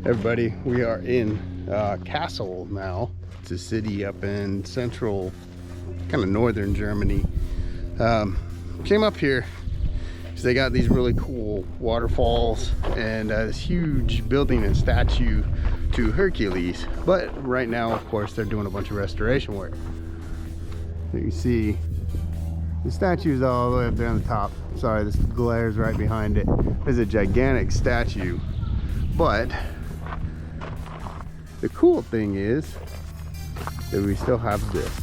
Everybody, we are in Kassel now. It's a city up in central, kind of northern Germany. Came up here because they got these really cool waterfalls and this huge building and statue to Hercules. But right now, of course, they're doing a bunch of restoration work. So you see the statue's all the way up there on the top. Sorry, this glare's right behind it. There's a gigantic statue, but the cool thing is that we still have this.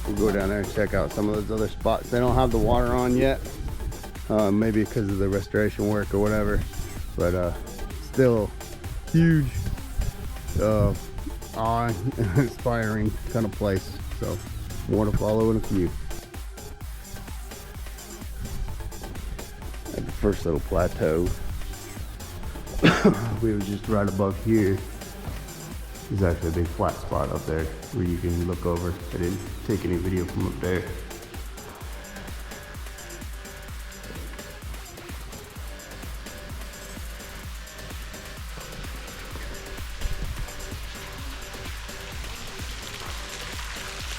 We'll go down there and check out some of those other spots. They don't have the water on yet, maybe because of the restoration work or whatever, but still huge, awe-inspiring kind of place. So more to follow in a few. At the first little plateau, we were just right above here. There's actually a big flat spot up there where you can look over. I didn't take any video from up there.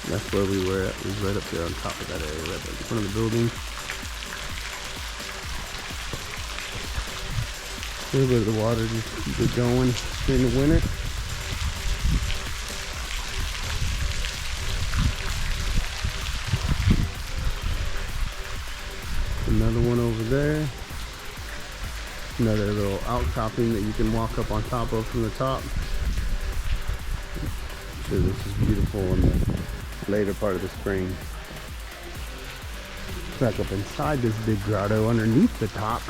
That's where we were at. It was right up there on top of that area, right there in front of the building. A little bit of the water just keep it going during the winter. Another one over there. Another little outcropping that you can walk up on top of from the top. So this is beautiful in the later part of the spring. Back up inside this big grotto underneath the top.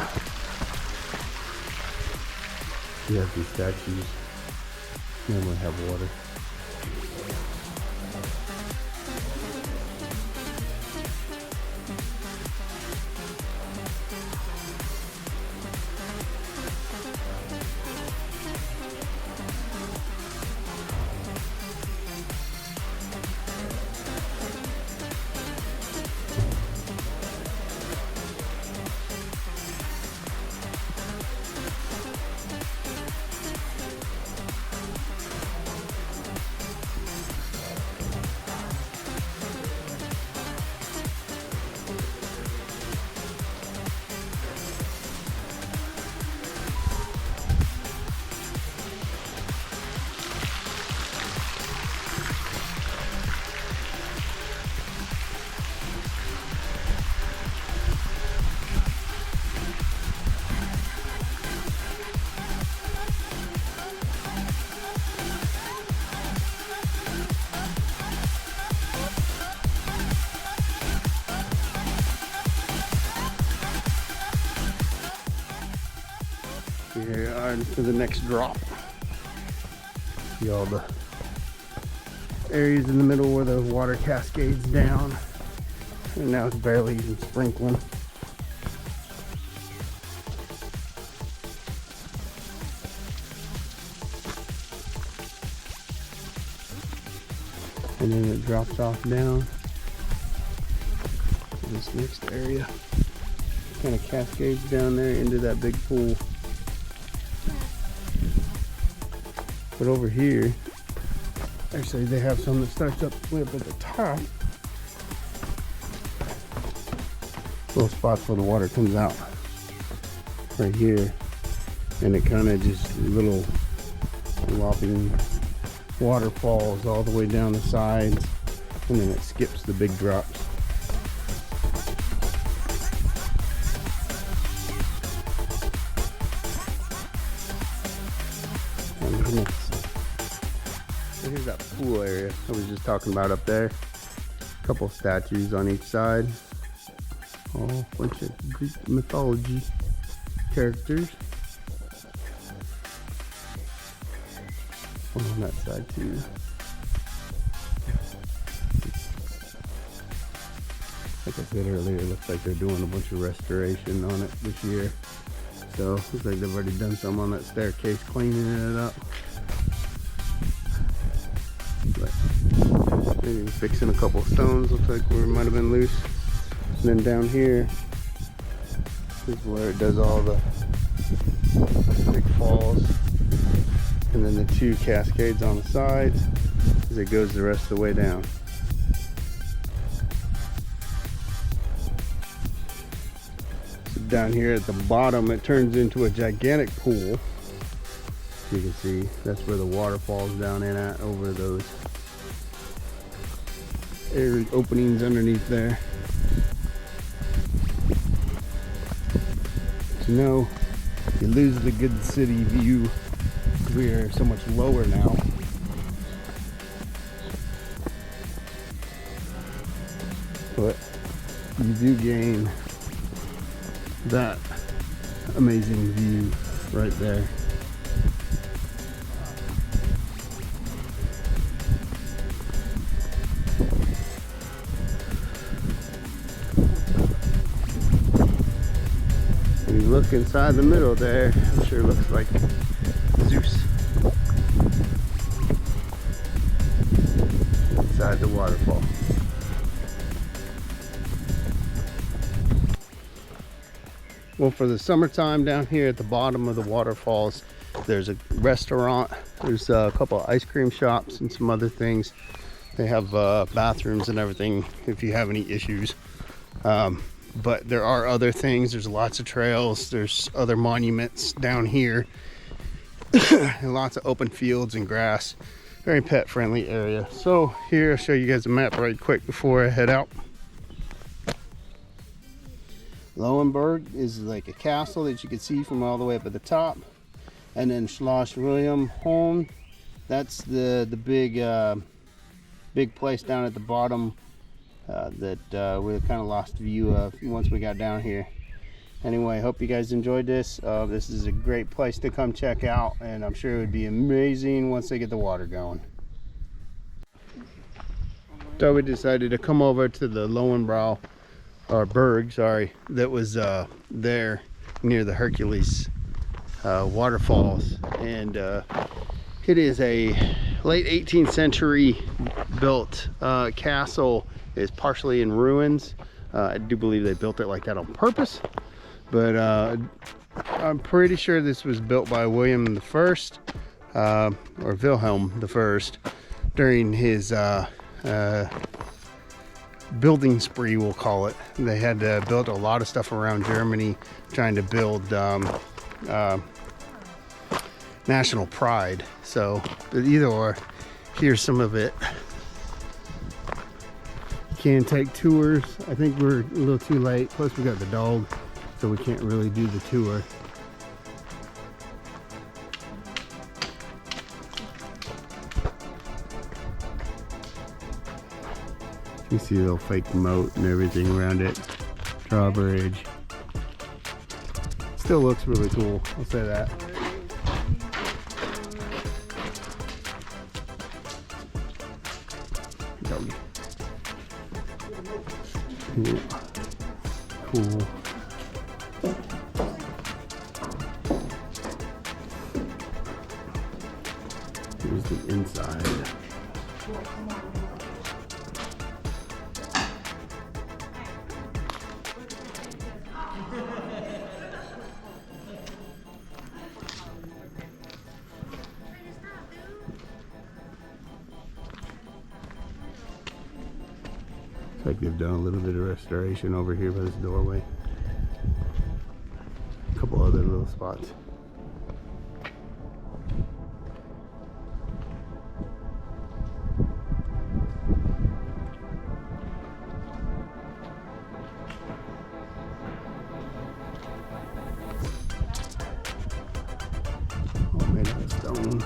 You have these statues. Normally have water. Here we are to the next drop. See all the areas in the middle where the water cascades down. And now it's barely even sprinkling. And then it drops off down to this next area. Kind of cascades down there into that big pool. But over here, actually they have some that starts up way up at the top. Little spots where the water comes out. Right here. And it kind of just little lopping waterfalls all the way down the sides. And then it skips the big drops. Here's that pool area I was just talking about up there. A couple statues on each side. Oh, a bunch of Greek mythology characters. One on that side too. Like I said earlier, it looks like they're doing a bunch of restoration on it this year. So looks like they've already done some on that staircase, cleaning it up. But maybe fixing a couple stones, looks like where it might have been loose. And then down here is where it does all the big falls. And then the two cascades on the sides as it goes the rest of the way down. Down here at the bottom, it turns into a gigantic pool. You can see that's where the water falls down in at, over those air openings underneath there. But you know, you lose the good city view. We are so much lower now. But you do gain that amazing view right there. When you look inside the middle there, it sure looks like Zeus inside the waterfall. Well, for the summertime down here at the bottom of the waterfalls, there's a restaurant, there's a couple of ice cream shops and some other things. They have bathrooms and everything if you have any issues. But there are other things. There's lots of trails. There's other monuments down here. And lots of open fields and grass. Very pet friendly area. So here, I'll show you guys a map right quick before I head out. Lowenburg is like a castle that you can see from all the way up at the top. And then Schloss Wilhelmshohe, that's the big place down at the bottom that we kind of lost view of once we got down here. Anyway, hope you guys enjoyed this. This is a great place to come check out, and I'm sure it would be amazing once they get the water going. So we decided to come over to the Lowenbrow, or Berg, sorry, that was there near the Herkules waterfalls, and it is a late 18th century built castle. Is partially in ruins. I do believe they built it like that on purpose, but I'm pretty sure this was built by William I, or Wilhelm I, during his building spree, we'll call it. They had built a lot of stuff around Germany, trying to build national pride. So, but either or, here's some of it. You can take tours. I think we're a little too late. Plus, we got the dog, so we can't really do the tour. You see a little fake moat and everything around it. Drawbridge. Still looks really cool, I'll say that. Doggy. Cool. Cool. Here's the inside. Like they've done a little bit of restoration over here by this doorway. A couple other little spots. All made out of stone.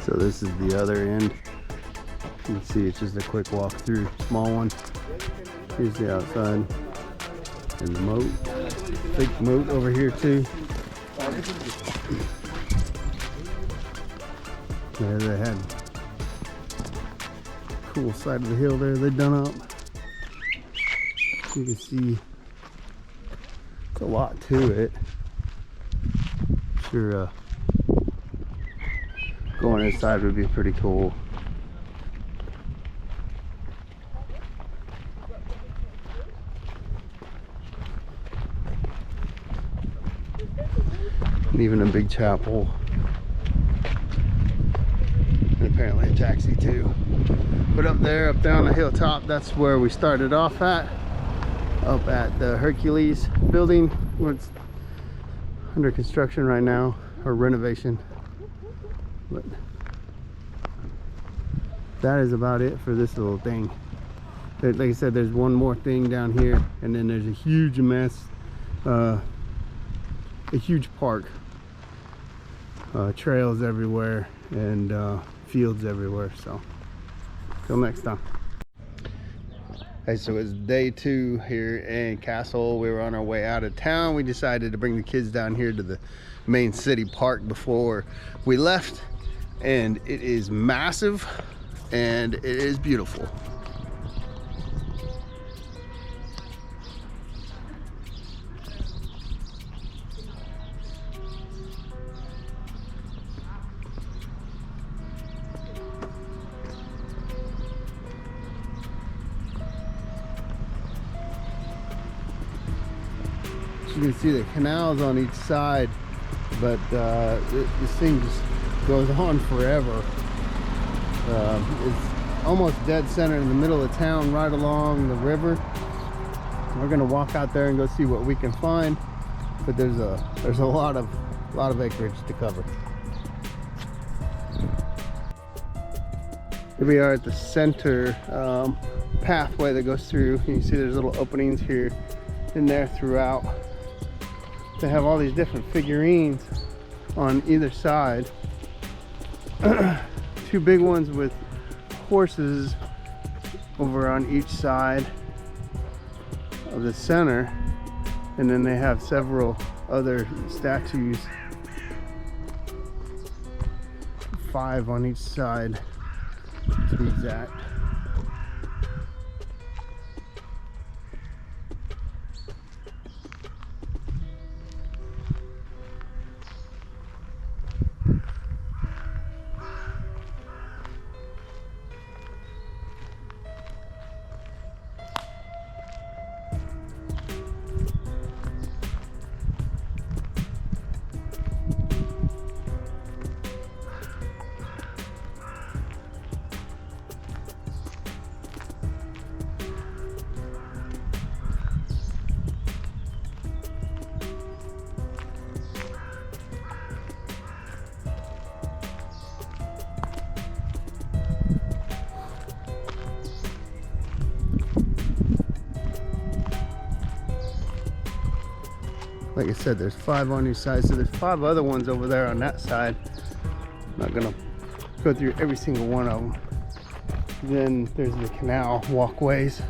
So this is the other end. You can see it's just a quick walk through, small one. Here's the outside. And the moat, big moat over here too. There they had cool side of the hill there they done up. You can see it's a lot to it. Sure, going inside would be pretty cool. And even a big chapel. And apparently a taxi too. But up there on the hilltop, that's where we started off at. Up at the Hercules building, where it's under construction right now, or renovation. But that is about it for this little thing. Like I said, there's one more thing down here, and then there's a huge mess, a huge park, trails everywhere, and fields everywhere. So till next time. Hey, so it's day 2 here in Kassel. We were on our way out of town. We decided to bring the kids down here to the main city park before we left, and it is massive and it is beautiful. You can see the canals on each side, but this thing just goes on forever. It's almost dead center in the middle of town, right along the river. We're gonna walk out there and go see what we can find, but there's a lot of acreage to cover. Here we are at the center pathway that goes through. You can see there's little openings here and there throughout. They have all these different figurines on either side. 2 big ones with horses over on each side of the center, and then they have several other statues, 5 on each side to be exact. Like I said, there's 5 on each side, so there's 5 other ones over there on that side. I'm not gonna go through every single one of them. Then there's the canal walkways.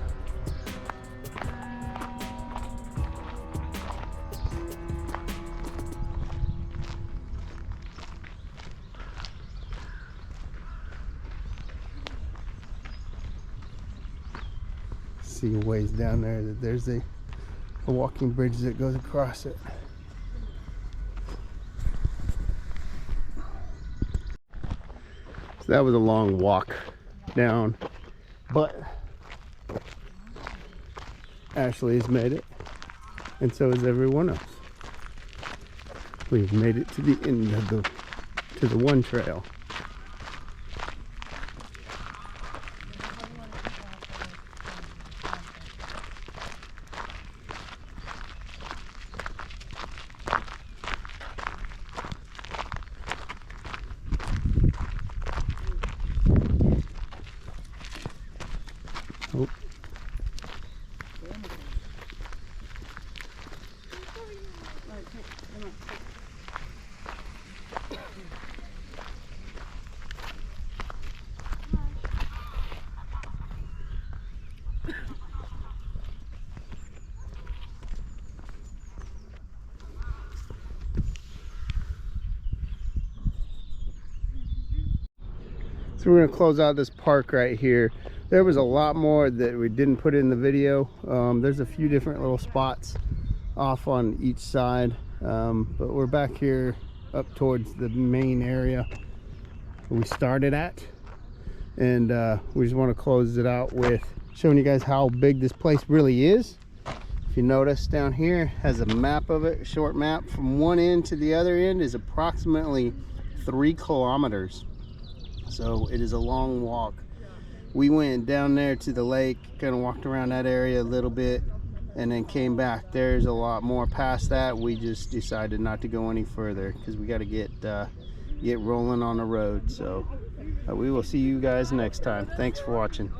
See ways down there that there's a walking bridge that goes across it. So that was a long walk down, but Ashley has made it, and so has everyone else. We've made it to the end of the one trail. Oh. So we're gonna close out this park right here. There was a lot more that we didn't put in the video. There's a few different little spots off on each side, but we're back here up towards the main area we started at, and we just want to close it out with showing you guys how big this place really is. If you notice down here has a map of it, a short map. From one end to the other end is approximately 3 kilometers, so it is a long walk. We went down there to the lake, kind of walked around that area a little bit, and then came back. There's a lot more past that. We just decided not to go any further because we got to get rolling on the road. So we will see you guys next time. Thanks for watching.